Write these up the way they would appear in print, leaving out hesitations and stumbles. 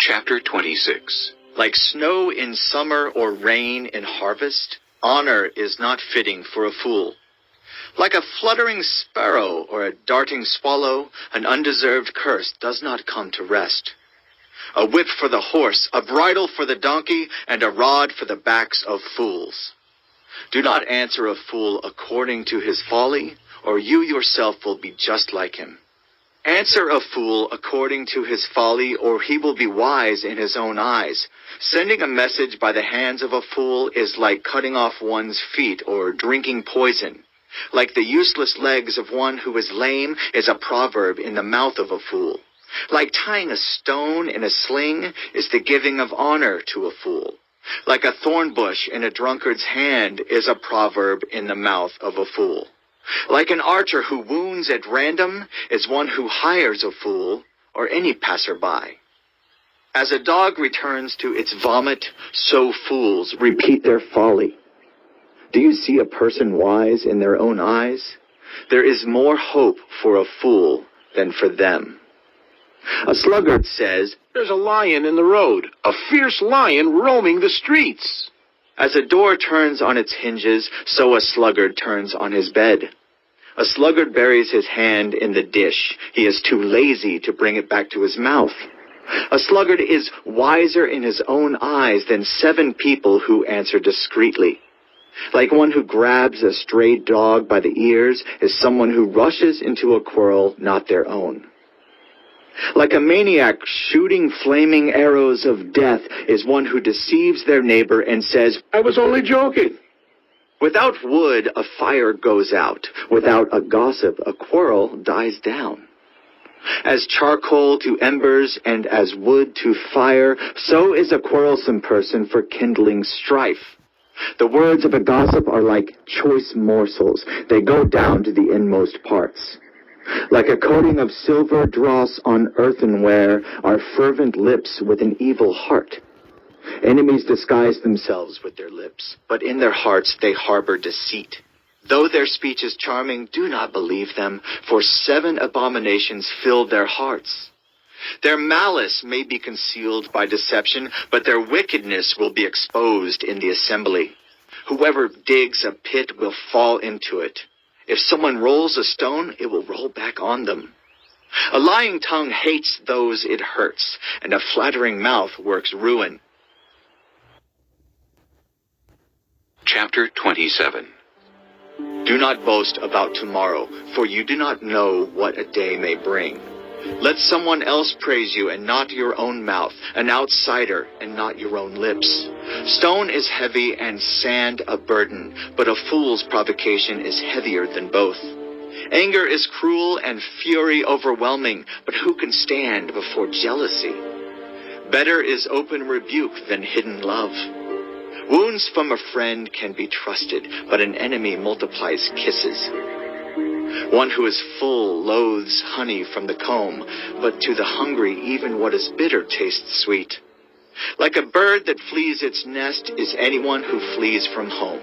Chapter 26. Like snow in summer or rain in harvest, honor is not fitting for a fool. Like a fluttering sparrow or a darting swallow, an undeserved curse does not come to rest. A whip for the horse, a bridle for the donkey, and a rod for the backs of fools. Do not answer a fool according to his folly, or you yourself will be just like him. Answer a fool according to his folly, or he will be wise in his own eyes. Sending a message by the hands of a fool is like cutting off one's feet or drinking poison. Like the useless legs of one who is lame is a proverb in the mouth of a fool. Like tying a stone in a sling is the giving of honor to a fool. Like a thorn bush in a drunkard's hand is a proverb in the mouth of a fool. Like an archer who wounds at random is one who hires a fool or any passerby. As a dog returns to its vomit, so fools repeat their folly. Do you see a person wise in their own eyes? There is more hope for a fool than for them. A sluggard says, "There's a lion in the road, a fierce lion roaming the streets." As a door turns on its hinges, so a sluggard turns on his bed. A sluggard buries his hand in the dish. He is too lazy to bring it back to his mouth. A sluggard is wiser in his own eyes than 7 people who answer discreetly. Like one who grabs a stray dog by the ears is someone who rushes into a quarrel not their own. Like a maniac shooting flaming arrows of death is one who deceives their neighbor and says, "I was only joking." Without wood, a fire goes out. Without a gossip, a quarrel dies down. As charcoal to embers and as wood to fire, so is a quarrelsome person for kindling strife. The words of a gossip are like choice morsels. They go down to the inmost parts. Like a coating of silver dross on earthenware are fervent lips with an evil heart. Enemies disguise themselves with their lips, but in their hearts they harbor deceit. Though their speech is charming, do not believe them, for 7 abominations fill their hearts. Their malice may be concealed by deception, but their wickedness will be exposed in the assembly. Whoever digs a pit will fall into it. If someone rolls a stone, it will roll back on them. A lying tongue hates those it hurts, and a flattering mouth works ruin. Chapter 27. Do not boast about tomorrow, for you do not know what a day may bring. Let someone else praise you and not your own mouth, an outsider and not your own lips. Stone is heavy and sand a burden, but a fool's provocation is heavier than both. Anger is cruel and fury overwhelming, but who can stand before jealousy? Better is open rebuke than hidden love. Wounds from a friend can be trusted, but an enemy multiplies kisses. One who is full loathes honey from the comb, but to the hungry even what is bitter tastes sweet. Like a bird that flees its nest is anyone who flees from home.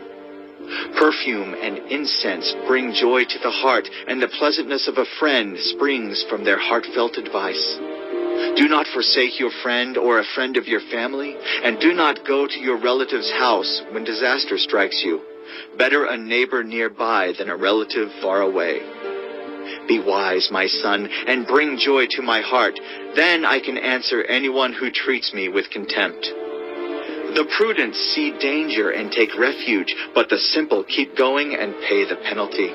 Perfume and incense bring joy to the heart, and the pleasantness of a friend springs from their heartfelt advice. Do not forsake your friend or a friend of your family, and do not go to your relative's house when disaster strikes you. Better a neighbor nearby than a relative far away. Be wise, my son, and bring joy to my heart. Then I can answer anyone who treats me with contempt. The prudent see danger and take refuge, but the simple keep going and pay the penalty.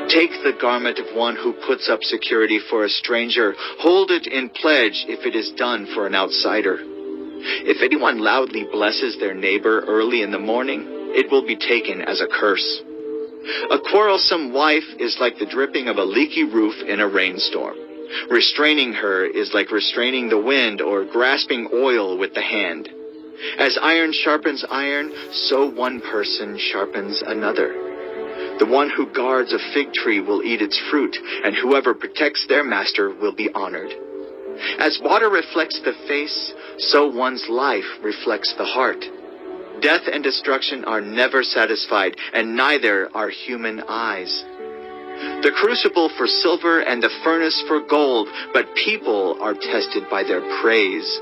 Take the garment of one who puts up security for a stranger. Hold it in pledge if it is done for an outsider. If anyone loudly blesses their neighbor early in the morning, it will be taken as a curse. A quarrelsome wife is like the dripping of a leaky roof in a rainstorm. Restraining her is like restraining the wind or grasping oil with the hand. As iron sharpens iron, so one person sharpens another. The one who guards a fig tree will eat its fruit, and whoever protects their master will be honored. As water reflects the face, so one's life reflects the heart. Death and destruction are never satisfied, and neither are human eyes. The crucible for silver and the furnace for gold, but people are tested by their praise.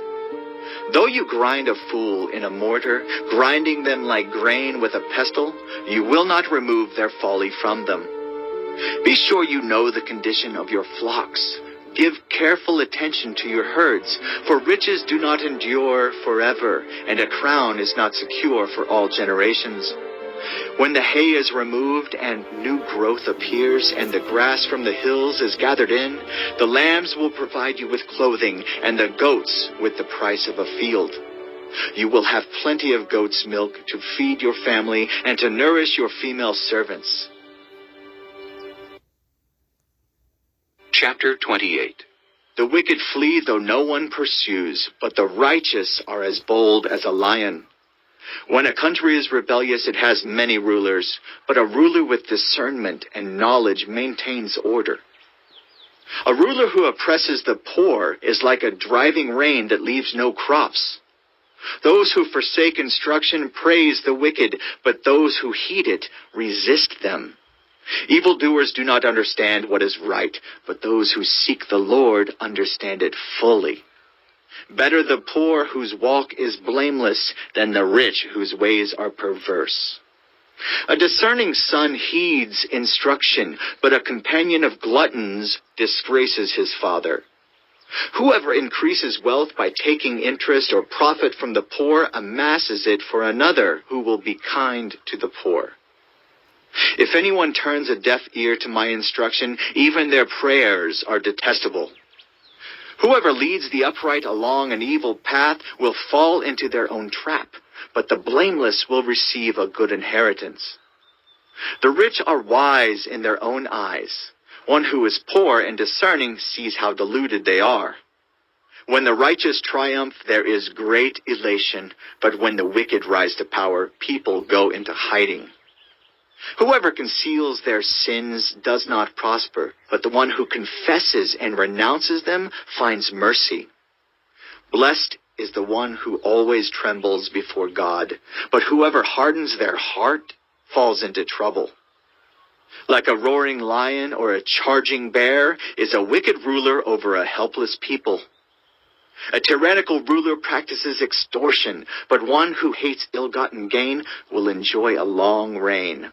Though you grind a fool in a mortar, grinding them like grain with a pestle, you will not remove their folly from them. Be sure you know the condition of your flocks. Give careful attention to your herds, for riches do not endure forever, and a crown is not secure for all generations. When the hay is removed and new growth appears, and the grass from the hills is gathered in, the lambs will provide you with clothing, and the goats with the price of a field. You will have plenty of goat's milk to feed your family and to nourish your female servants. Chapter 28. The wicked flee though no one pursues, but the righteous are as bold as a lion. When a country is rebellious, it has many rulers, but a ruler with discernment and knowledge maintains order. A ruler who oppresses the poor is like a driving rain that leaves no crops. Those who forsake instruction praise the wicked, but those who heed it resist them. Evildoers do not understand what is right, but those who seek the Lord understand it fully. Better the poor whose walk is blameless than the rich whose ways are perverse. A discerning son heeds instruction, but a companion of gluttons disgraces his father. Whoever increases wealth by taking interest or profit from the poor amasses it for another who will be kind to the poor. If anyone turns a deaf ear to my instruction, even their prayers are detestable. Whoever leads the upright along an evil path will fall into their own trap, but the blameless will receive a good inheritance. The rich are wise in their own eyes. One who is poor and discerning sees how deluded they are. When the righteous triumph, there is great elation, but when the wicked rise to power, people go into hiding. Whoever conceals their sins does not prosper, but the one who confesses and renounces them finds mercy. Blessed is the one who always trembles before God, but whoever hardens their heart falls into trouble. Like a roaring lion or a charging bear is a wicked ruler over a helpless people. A tyrannical ruler practices extortion, but one who hates ill-gotten gain will enjoy a long reign.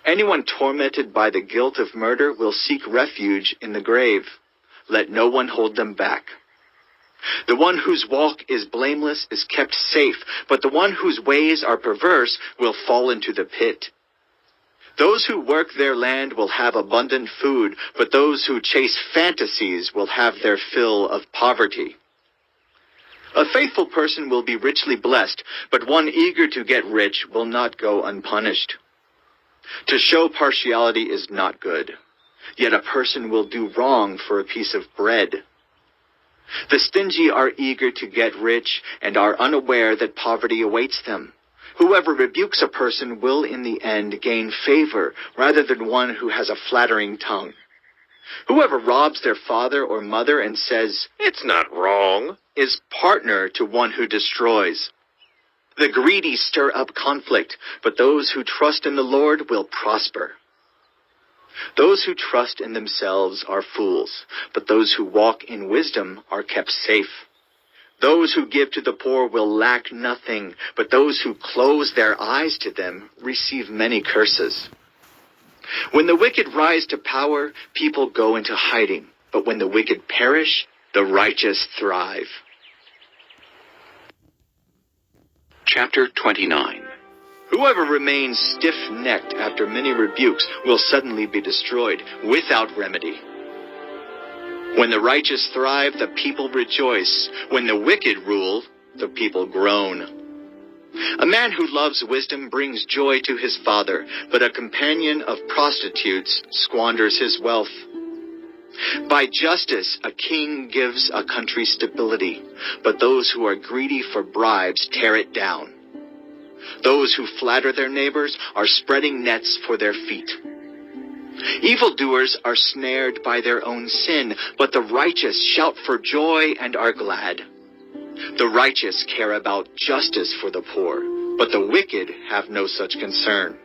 Anyone tormented by the guilt of murder will seek refuge in the grave. Let no one hold them back. The one whose walk is blameless is kept safe, but the one whose ways are perverse will fall into the pit. Those who work their land will have abundant food, but those who chase fantasies will have their fill of poverty. A faithful person will be richly blessed, but one eager to get rich will not go unpunished. To show partiality is not good, yet a person will do wrong for a piece of bread. The stingy are eager to get rich and are unaware that poverty awaits them. Whoever rebukes a person will in the end gain favor rather than one who has a flattering tongue. Whoever robs their father or mother and says, "It's not wrong," is partner to one who destroys. The greedy stir up conflict, but those who trust in the Lord will prosper. Those who trust in themselves are fools, but those who walk in wisdom are kept safe. Those who give to the poor will lack nothing, but those who close their eyes to them receive many curses. When the wicked rise to power, people go into hiding, but when the wicked perish, the righteous thrive. Chapter 29. Whoever remains stiff-necked after many rebukes will suddenly be destroyed without remedy. When the righteous thrive, the people rejoice. When the wicked rule, the people groan. A man who loves wisdom brings joy to his father, but a companion of prostitutes squanders his wealth. By justice, a king gives a country stability, but those who are greedy for bribes tear it down. Those who flatter their neighbors are spreading nets for their feet. Evildoers are snared by their own sin, but the righteous shout for joy and are glad. The righteous care about justice for the poor, but the wicked have no such concern.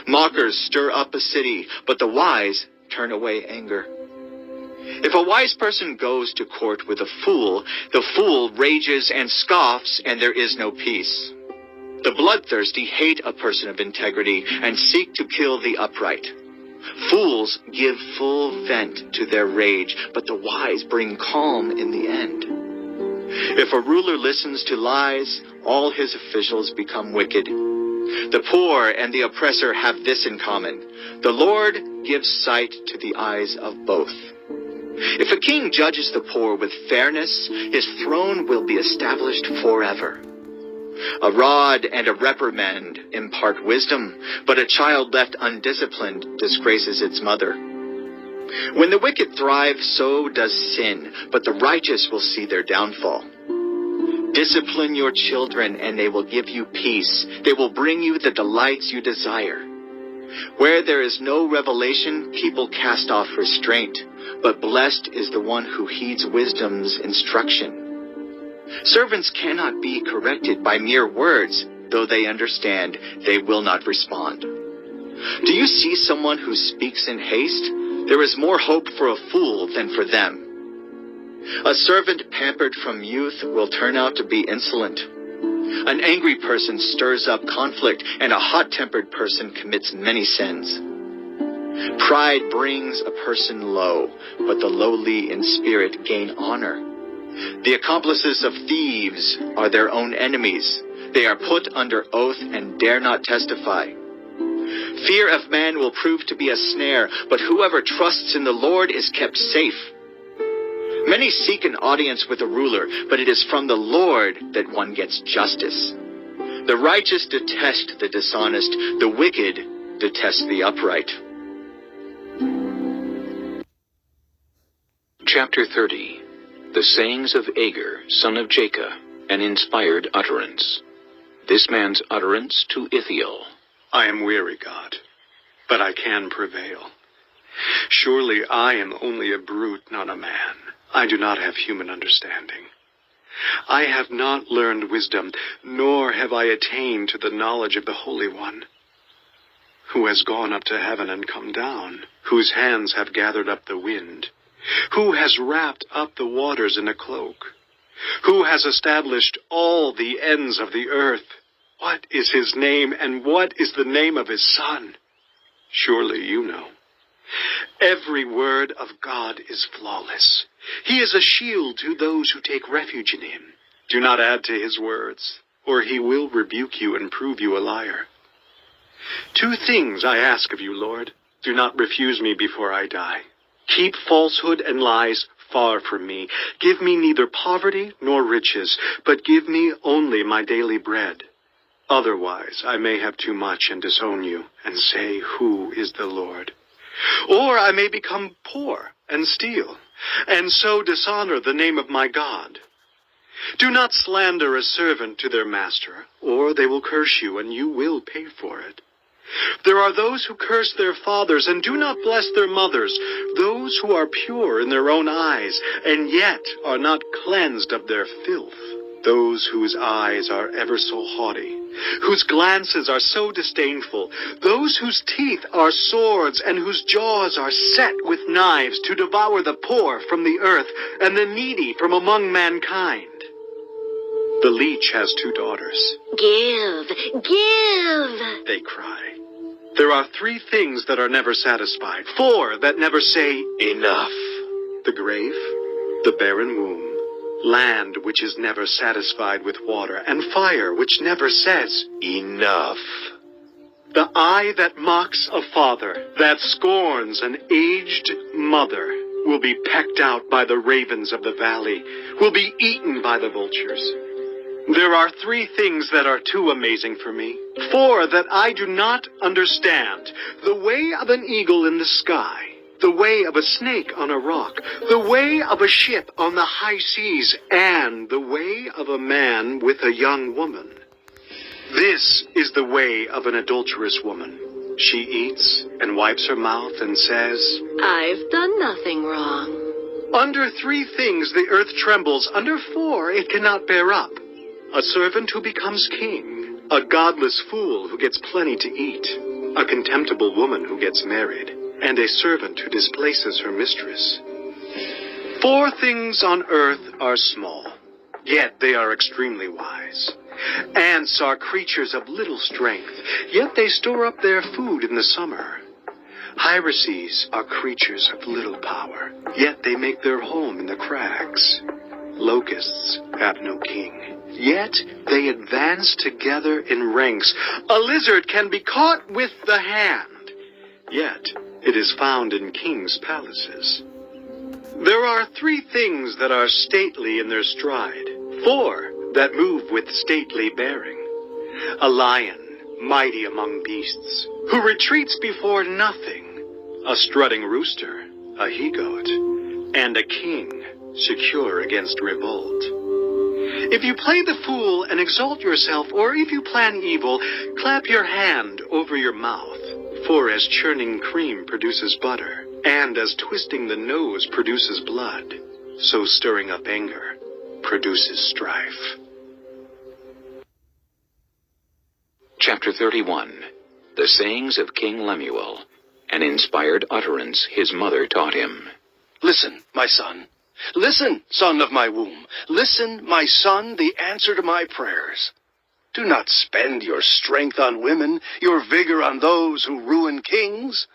Mockers stir up a city, but the wise turn away anger. If a wise person goes to court with a fool, the fool rages and scoffs, and there is no peace. The bloodthirsty hate a person of integrity and seek to kill the upright. Fools give full vent to their rage, but the wise bring calm in the end. If a ruler listens to lies, all his officials become wicked. The poor and the oppressor have this in common: the Lord gives sight to the eyes of both. If a king judges the poor with fairness, his throne will be established forever. A rod and a reprimand impart wisdom, but a child left undisciplined disgraces its mother. When the wicked thrive, so does sin, but the righteous will see their downfall. Discipline your children, and they will give you peace. They will bring you the delights you desire. Where there is no revelation, people cast off restraint, but blessed is the one who heeds wisdom's instruction. Servants cannot be corrected by mere words. Though they understand, they will not respond. Do you see someone who speaks in haste? There is more hope for a fool than for them. A servant pampered from youth will turn out to be insolent. An angry person stirs up conflict, and a hot-tempered person commits many sins. Pride brings a person low, but the lowly in spirit gain honor. The accomplices of thieves are their own enemies. They are put under oath and dare not testify. Fear of man will prove to be a snare, but whoever trusts in the Lord is kept safe. Many seek an audience with a ruler, but it is from the Lord that one gets justice. The righteous detest the dishonest, the wicked detest the upright. Chapter 30. The sayings of Agur, son of Jacob, an inspired utterance. This man's utterance to Ithiel. I am weary, God, but I can prevail. Surely I am only a brute, not a man. I do not have human understanding. I have not learned wisdom, nor have I attained to the knowledge of the Holy One, who has gone up to heaven and come down, whose hands have gathered up the wind, who has wrapped up the waters in a cloak, who has established all the ends of the earth. What is his name, and what is the name of his son? Surely you know. Every word of God is flawless. He is a shield to those who take refuge in him. Do not add to his words, or he will rebuke you and prove you a liar. 2 things I ask of you, Lord. Do not refuse me before I die. Keep falsehood and lies far from me. Give me neither poverty nor riches, but give me only my daily bread. Otherwise I may have too much and disown you, and say, who is the Lord? Or I may become poor and steal, and so dishonor the name of my God. Do not slander a servant to their master, or they will curse you, and you will pay for it. There are those who curse their fathers and do not bless their mothers, those who are pure in their own eyes, and yet are not cleansed of their filth, those whose eyes are ever so haughty, whose glances are so disdainful, those whose teeth are swords and whose jaws are set with knives to devour the poor from the earth and the needy from among mankind. The leech has 2 daughters. Give, give, They cry. There are 3 things that are never satisfied, 4 that never say, enough. The grave, the barren womb, land which is never satisfied with water, and fire which never says, enough. The eye that mocks a father, that scorns an aged mother, will be pecked out by the ravens of the valley, will be eaten by the vultures. There are 3 things that are too amazing for me, 4 that I do not understand. The way of an eagle in the sky, the way of a snake on a rock, the way of a ship on the high seas, and the way of a man with a young woman. This is the way of an adulterous woman. She eats and wipes her mouth and says, I've done nothing wrong. Under 3 things the earth trembles, under 4 it cannot bear up. A servant who becomes king, a godless fool who gets plenty to eat, a contemptible woman who gets married, and a servant who displaces her mistress. 4 things on earth are small, yet they are extremely wise. Ants are creatures of little strength, yet they store up their food in the summer. Hyraces are creatures of little power, yet they make their home in the crags. Locusts have no king, yet they advance together in ranks. A lizard can be caught with the hand, yet it is found in kings' palaces. There are 3 things that are stately in their stride, 4 that move with stately bearing. A lion, mighty among beasts, who retreats before nothing, a strutting rooster, a he-goat, and a king, secure against revolt. If you play the fool and exalt yourself, or if you plan evil, clap your hand over your mouth. For as churning cream produces butter, and as twisting the nose produces blood, so stirring up anger produces strife. Chapter 31. The Sayings of King Lemuel, an inspired utterance his mother taught him. Listen, my son. Listen, son of my womb. Listen, my son, the answer to my prayers. Do not spend your strength on women, your vigor on those who ruin kings.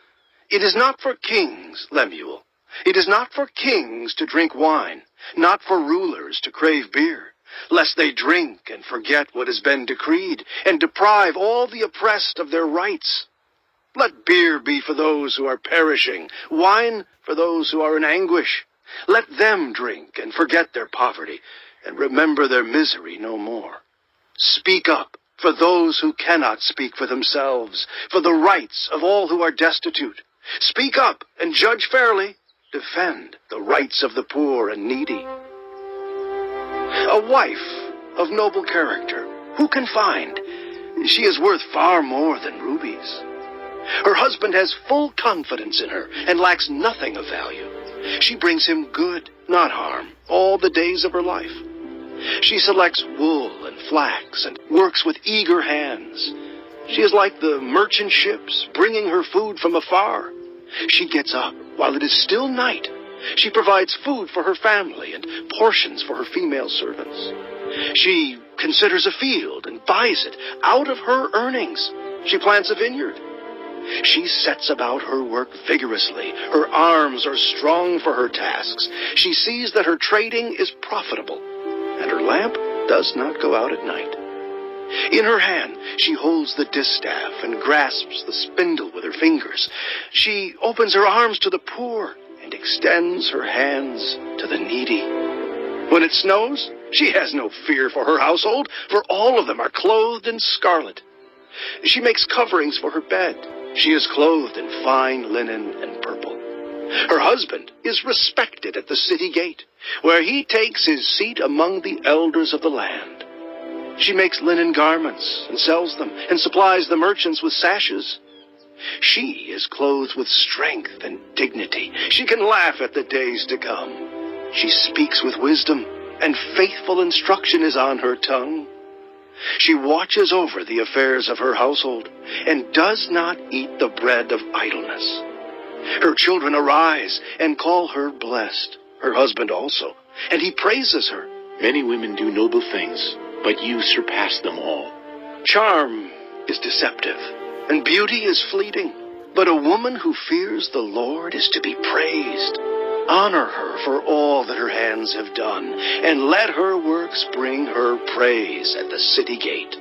It is not for kings, Lemuel. It is not for kings to drink wine, not for rulers to crave beer, lest they drink and forget what has been decreed, and deprive all the oppressed of their rights. Let beer be for those who are perishing, wine for those who are in anguish. Let them drink and forget their poverty, and remember their misery no more. Speak up for those who cannot speak for themselves, for the rights of all who are destitute. Speak up and judge fairly. Defend the rights of the poor and needy. A wife of noble character, who can find? She is worth far more than rubies. Her husband has full confidence in her and lacks nothing of value. She brings him good, not harm, all the days of her life. She selects wool and flax and works with eager hands. She is like the merchant ships, bringing her food from afar. She gets up while it is still night. She provides food for her family and portions for her female servants. She considers a field and buys it out of her earnings. She plants a vineyard. She sets about her work vigorously. Her arms are strong for her tasks. She sees that her trading is profitable, and her lamp does not go out at night. In her hand she holds the distaff and grasps the spindle with her fingers. She opens her arms to the poor and extends her hands to the needy. When it snows, she has no fear for her household, for all of them are clothed in scarlet. She makes coverings for her bed. She is clothed in fine linen and purple. Her husband is respected at the city gate, where he takes his seat among the elders of the land. She makes linen garments and sells them, and supplies the merchants with sashes. She is clothed with strength and dignity. She can laugh at the days to come. She speaks with wisdom, and faithful instruction is on her tongue. She watches over the affairs of her household, and does not eat the bread of idleness. Her children arise and call her blessed, her husband also, and he praises her. Many women do noble things, but you surpass them all. Charm is deceptive, and beauty is fleeting, but a woman who fears the Lord is to be praised. Honor her for all that her hands have done, and let her works bring her praise at the city gate.